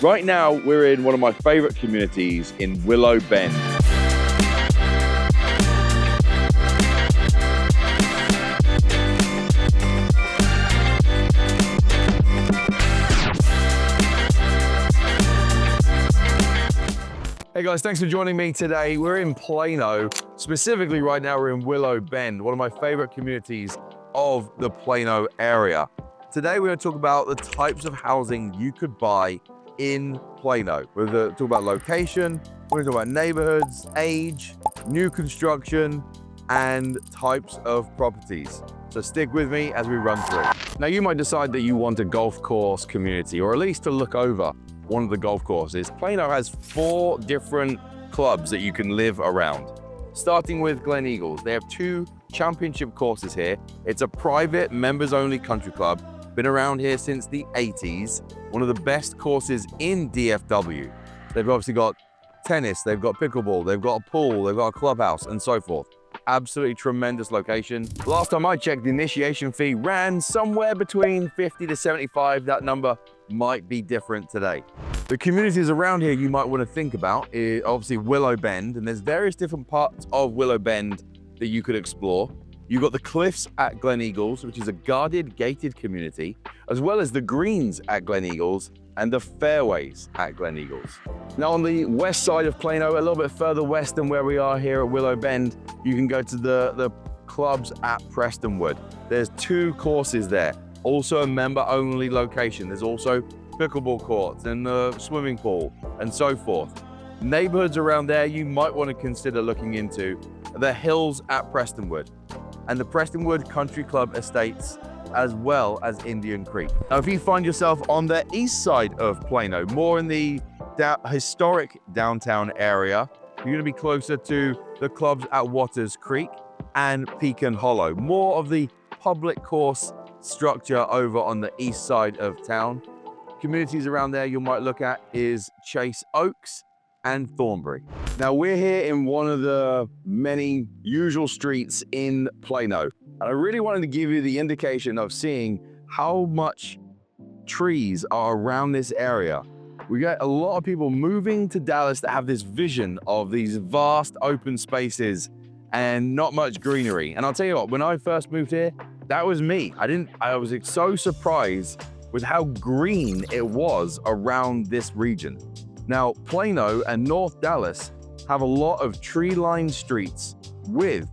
Right now, we're in one of my favorite communities in Willow Bend. Hey guys, thanks for joining me today. We're in Plano. Specifically right now, we're in Willow Bend, one of my favorite communities of the Plano area. Today, we're going to talk about the types of housing you could buy in Plano. We're going to talk about location, we're going to talk about neighborhoods, age, new construction, and types of properties. So stick with me as we run through. Now, you might decide that you want a golf course community, or at least to look over one of the golf courses. Plano has 4 different clubs that you can live around. Starting with Glen Eagles, they have 2 championship courses here. It's a private members-only country club, been around here since the 80s. One of the best courses in DFW. They've obviously got tennis, they've got pickleball, they've got a pool, they've got a clubhouse, and so forth. Absolutely tremendous location. Last time I checked, the initiation fee ran somewhere between 50 to 75. That number might be different today. The communities around here you might want to think about is obviously Willow Bend, and there's various different parts of Willow Bend that you could explore. You've got the cliffs at Glen Eagles, which is a guarded, gated community, as well as the greens at Glen Eagles and the fairways at Glen Eagles. Now on the west side of Plano, a little bit further west than where we are here at Willow Bend, you can go to the clubs at Prestonwood. There's 2 courses there, also a member-only location. There's also pickleball courts and the swimming pool and so forth. Neighborhoods around there you might want to consider looking into the hills at Prestonwood and the Prestonwood Country Club Estates, as well as Indian Creek. Now, if you find yourself on the east side of Plano, more in the historic downtown area, you're going to be closer to the clubs at Waters Creek and Pecan Hollow. More of the public course structure over on the east side of town. Communities around there you might look at is Chase Oaks and Thornbury. Now we're here in one of the many usual streets in Plano. And I really wanted to give you the indication of seeing how much trees are around this area. We get a lot of people moving to Dallas that have this vision of these vast open spaces and not much greenery. And I'll tell you what, when I first moved here, that was me. I was so surprised with how green it was around this region. Now, Plano and North Dallas have a lot of tree-lined streets with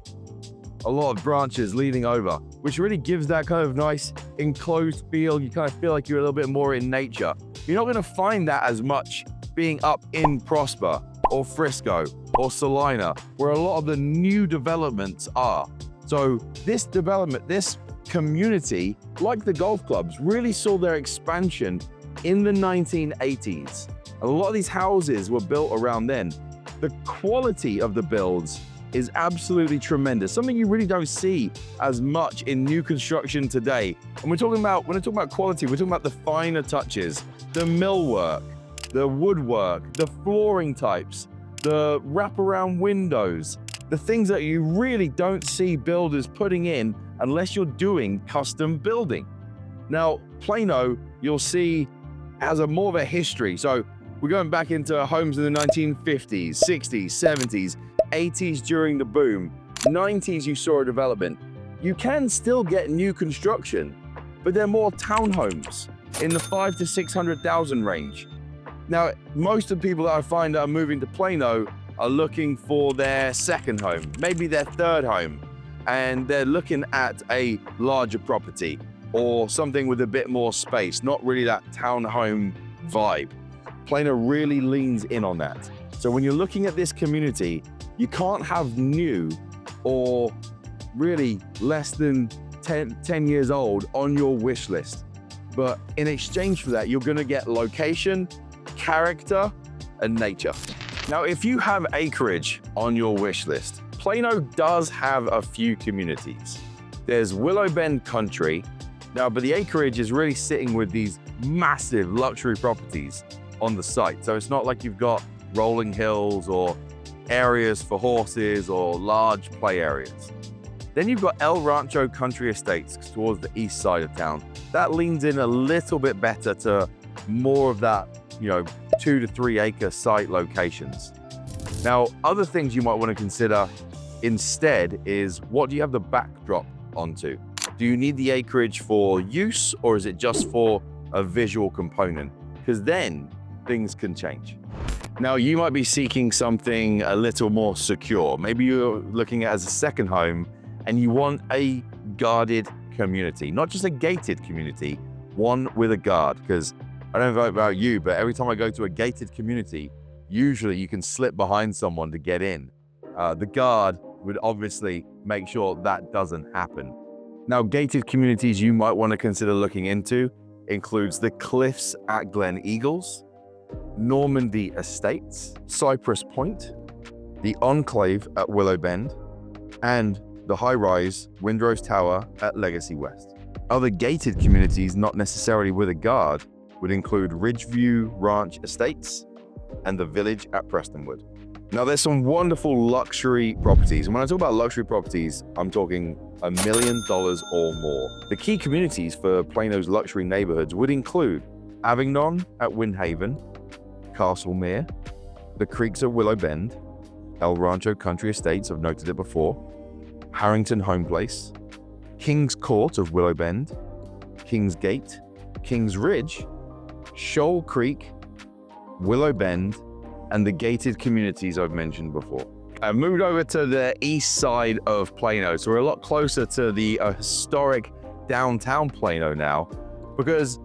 a lot of branches leading over, which really gives that kind of nice enclosed feel. You kind of feel like you're a little bit more in nature. You're not gonna find that as much being up in Prosper or Frisco or Salina, where a lot of the new developments are. So this development, this community, like the golf clubs, really saw their expansion in the 1980s. A lot of these houses were built around then. The quality of the builds is absolutely tremendous, something you really don't see as much in new construction today. And when I talk about quality, we're talking about the finer touches, the millwork, the woodwork, the flooring types, the wraparound windows, the things that you really don't see builders putting in unless you're doing custom building. Now, Plano, you'll see, has more of a history. So we're going back into homes in the 1950s, 60s, 70s, 80s during the boom, 90s you saw a development. You can still get new construction, but they're more townhomes in the 500,000 to 600,000 range. Now, most of the people that I find that are moving to Plano are looking for their second home, maybe their third home, and they're looking at a larger property or something with a bit more space, not really that townhome vibe. Plano really leans in on that. So when you're looking at this community, you can't have new or really less than 10 years old on your wish list. But in exchange for that, you're gonna get location, character, and nature. Now, if you have acreage on your wish list, Plano does have a few communities. There's Willow Bend Country. Now, but the acreage is really sitting with these massive luxury properties on the site. So it's not like you've got rolling hills or areas for horses or large play areas. Then you've got El Rancho Country Estates towards the east side of town. That leans in a little bit better to more of that 2 to 3 acre site locations. Now, other things you might want to consider instead is, what do you have the backdrop onto? Do you need the acreage for use, or is it just for a visual component? Because then things can change. Now, you might be seeking something a little more secure. Maybe you're looking at it as a second home and you want a guarded community, not just a gated community, one with a guard. Because I don't know about you, but every time I go to a gated community, usually you can slip behind someone to get in. The guard would obviously make sure that doesn't happen. Now, gated communities you might want to consider looking into includes the Cliffs at Glen Eagles, Normandy Estates, Cypress Point, the Enclave at Willow Bend, and the high-rise Windrose Tower at Legacy West. Other gated communities not necessarily with a guard would include Ridgeview Ranch Estates and the Village at Prestonwood. Now, there's some wonderful luxury properties. And when I talk about luxury properties, I'm talking $1 million or more. The key communities for Plano's luxury neighborhoods would include Avignon at Windhaven, Castlemere, the Creeks at Willow Bend, El Rancho Country Estates, I've noted it before, Harrington Home Place, Kings Court of Willow Bend, Kings Gate, Kings Ridge, Shoal Creek, Willow Bend, and the gated communities I've mentioned before. I moved over to the east side of Plano, so we're a lot closer to the historic downtown Plano now, because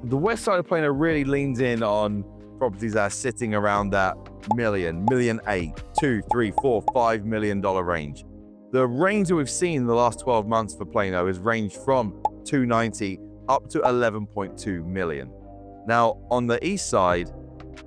the west side of Plano really leans in on properties that are sitting around that $1 million, $1.8 million, $2, $3, $4, $5 million range. The range that we've seen in the last 12 months for Plano has ranged from $290 up to $11.2 million. Now, on the east side,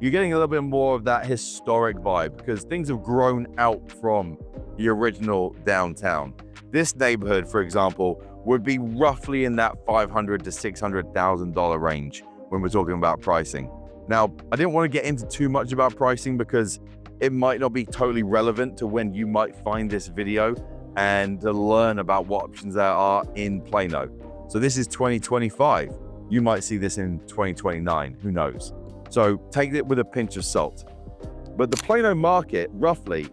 you're getting a little bit more of that historic vibe because things have grown out from the original downtown. This neighborhood, for example, would be roughly in that $500,000 to $600,000 range when we're talking about pricing. Now, I didn't want to get into too much about pricing because it might not be totally relevant to when you might find this video and to learn about what options there are in Plano. So this is 2025. You might see this in 2029, who knows? So take it with a pinch of salt. But the Plano market, roughly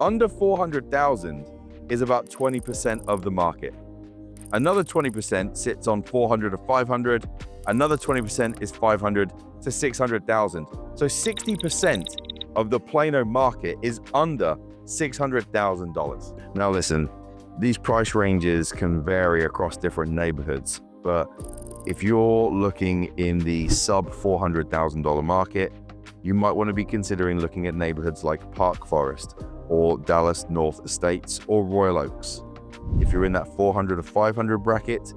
under 400,000, is about 20% of the market. Another 20% sits on 400 to 500. Another 20% is 500 to 600,000. So 60% of the Plano market is under $600,000. Now listen, these price ranges can vary across different neighborhoods, but if you're looking in the sub $400,000 market, you might want to be considering looking at neighborhoods like Park Forest or Dallas North Estates or Royal Oaks. If you're in that 400 to 500 bracket,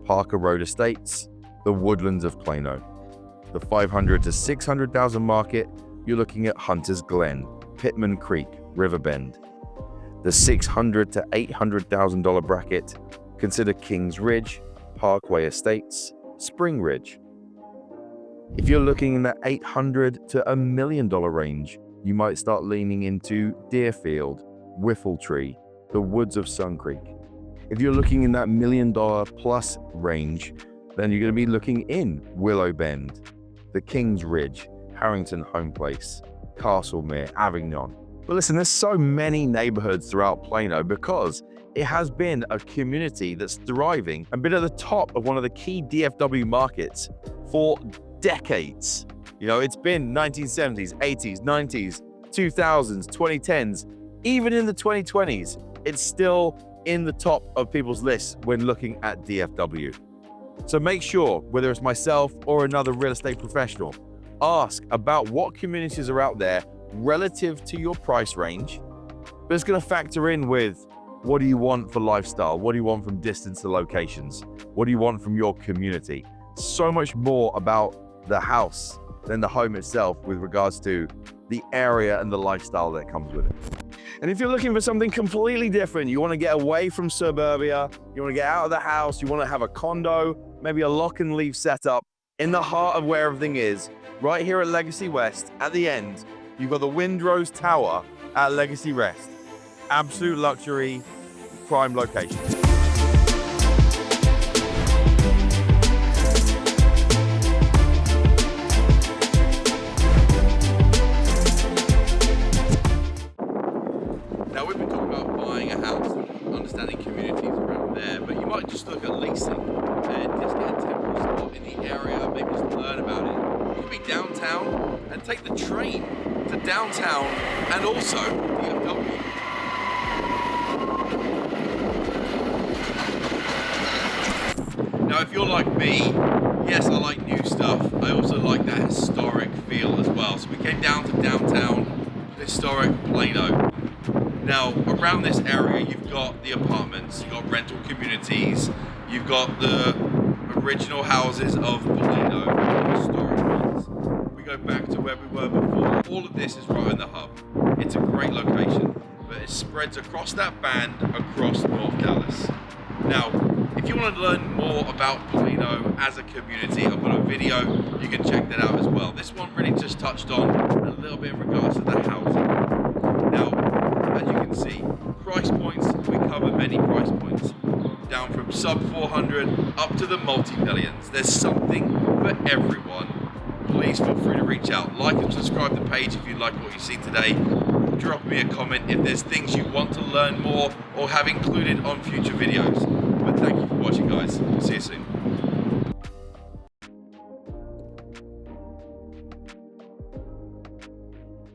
Parker Road Estates, the Woodlands of Plano. The 500 to 600,000 market, you're looking at Hunter's Glen, Pittman Creek, Riverbend. The 600 to $800,000 bracket, consider Kings Ridge, Parkway Estates, Spring Ridge. If you're looking in the $800 to $1 million range, you might start leaning into Deerfield, Whiffletree, the Woods of Sun Creek. If you're looking in that $1 million plus range, then you're going to be looking in Willow Bend, the Kings Ridge, Harrington Home Place, Castlemere, Avignon. But listen, there's so many neighborhoods throughout Plano because it has been a community that's thriving and been at the top of one of the key DFW markets for decades. You know, it's been 1970s, 80s, 90s, 2000s, 2010s, even in the 2020s, it's still in the top of people's lists when looking at DFW. So make sure, whether it's myself or another real estate professional, ask about what communities are out there relative to your price range, but it's going to factor in with what do you want for lifestyle? What do you want from distance to locations? What do you want from your community? So much more about the house than the home itself with regards to the area and the lifestyle that comes with it. And if you're looking for something completely different, you want to get away from suburbia, you want to get out of the house, you want to have a condo, maybe a lock and leave setup in the heart of where everything is, right here at Legacy West, at the end, you've got the Windrose Tower at Legacy West. Absolute luxury, prime location. downtown and take the train to downtown and also DFW. Now, if you're like me, yes, I like new stuff. I also like that historic feel as well. So we came down to downtown, historic Plano. Now, around this area, you've got the apartments, you've got rental communities, you've got the original houses of Plano, the historic ones. We go back to where we were before. All of this is right in the hub. It's a great location, but it spreads across that band across North Dallas. Now, if you want to learn more about Plano as a community, I've got a video, you can check that out as well. This one really just touched on a little bit in regards to the housing. Now, as you can see, price points, we cover many price points. Down from sub 400 up to the multi-millions. There's something for everyone. Please feel free to reach out. Like and subscribe to the page if you like what you see today. Drop me a comment if there's things you want to learn more or have included on future videos.